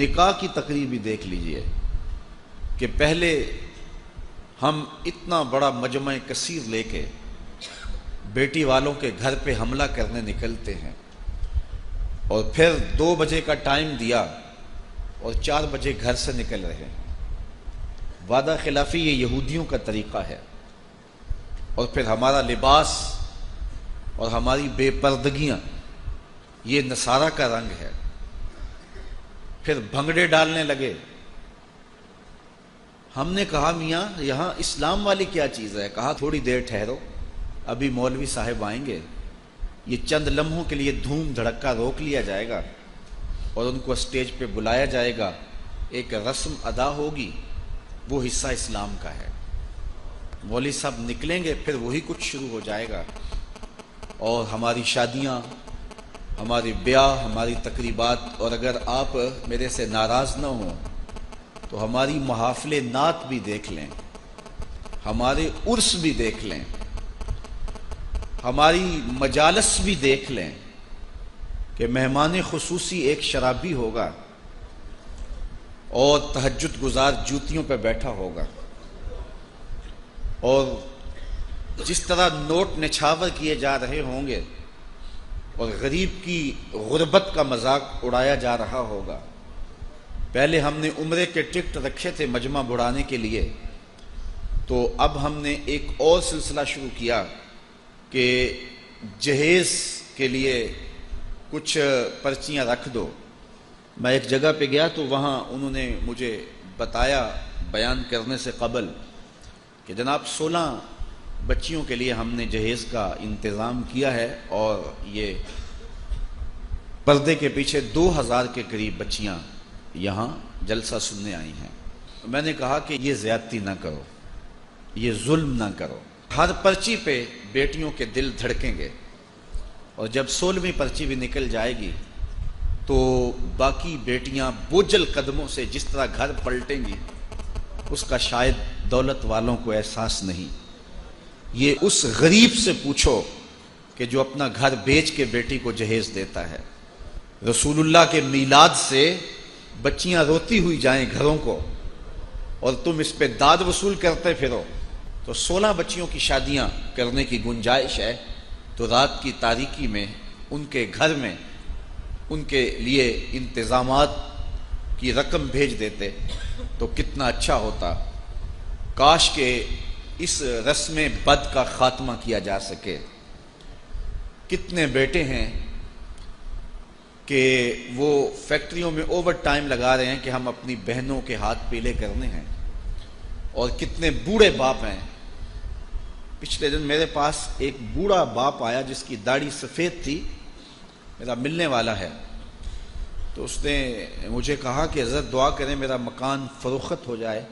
نکاح کی تقریب بھی دیکھ لیجئے کہ پہلے ہم اتنا بڑا مجمع کثیر لے کے بیٹی والوں کے گھر پہ حملہ کرنے نکلتے ہیں اور پھر 2 بجے کا ٹائم دیا اور 4 بجے گھر سے نکل رہے ہیں۔ وعدہ خلافی یہ یہودیوں کا طریقہ ہے، اور پھر ہمارا لباس اور ہماری بے پردگیاں یہ نصارہ کا رنگ ہے۔ پھر بھنگڑے ڈالنے لگے۔ ہم نے کہا میاں یہاں اسلام والی کیا چیز ہے؟ کہا تھوڑی دیر ٹھہرو، ابھی مولوی صاحب آئیں گے، یہ چند لمحوں کے لیے دھوم دھڑکا روک لیا جائے گا اور ان کو اسٹیج پہ بلایا جائے گا، ایک رسم ادا ہوگی، وہ حصہ اسلام کا ہے۔ مولوی صاحب نکلیں گے، پھر وہی کچھ شروع ہو جائے گا، اور ہماری شادیاں، ہمارے بیاہ، ہماری تقریبات، اور اگر آپ میرے سے ناراض نہ ہوں تو ہماری محافل نعت بھی دیکھ لیں، ہمارے عرس بھی دیکھ لیں، ہماری مجالس بھی دیکھ لیں کہ مہمان خصوصی ایک شرابی ہوگا اور تہجد گزار جوتیوں پہ بیٹھا ہوگا، اور جس طرح نوٹ نچھاور کیے جا رہے ہوں گے اور غریب کی غربت کا مذاق اڑایا جا رہا ہوگا۔ پہلے ہم نے عمرے کے ٹکٹ رکھے تھے مجمع بڑھانے کے لیے، تو اب ہم نے ایک اور سلسلہ شروع کیا کہ جہیز کے لیے کچھ پرچیاں رکھ دو۔ میں ایک جگہ پہ گیا تو وہاں انہوں نے مجھے بتایا بیان کرنے سے قبل کہ جناب 16 بچیوں کے لیے ہم نے جہیز کا انتظام کیا ہے، اور یہ پردے کے پیچھے 2000 کے قریب بچیاں یہاں جلسہ سننے آئی ہیں۔ میں نے کہا کہ یہ زیادتی نہ کرو، یہ ظلم نہ کرو۔ ہر پرچی پہ بیٹیوں کے دل دھڑکیں گے، اور جب 16ویں پرچی بھی نکل جائے گی تو باقی بیٹیاں بوجھل قدموں سے جس طرح گھر پلٹیں گی اس کا شاید دولت والوں کو احساس نہیں۔ یہ اس غریب سے پوچھو کہ جو اپنا گھر بیچ کے بیٹی کو جہیز دیتا ہے۔ رسول اللہ کے میلاد سے بچیاں روتی ہوئی جائیں گھروں کو، اور تم اس پہ داد وصول کرتے پھرو، تو 16 بچیوں کی شادیاں کرنے کی گنجائش ہے تو رات کی تاریکی میں ان کے گھر میں ان کے لیے انتظامات کی رقم بھیج دیتے تو کتنا اچھا ہوتا۔ کاش کہ اس رسم بد کا خاتمہ کیا جا سکے۔ کتنے بیٹے ہیں کہ وہ فیکٹریوں میں اوور ٹائم لگا رہے ہیں کہ ہم اپنی بہنوں کے ہاتھ پیلے کرنے ہیں، اور کتنے بوڑھے باپ ہیں۔ پچھلے دن میرے پاس ایک بوڑھا باپ آیا جس کی داڑھی سفید تھی، میرا ملنے والا ہے، تو اس نے مجھے کہا کہ حضرت دعا کریں میرا مکان فروخت ہو جائے۔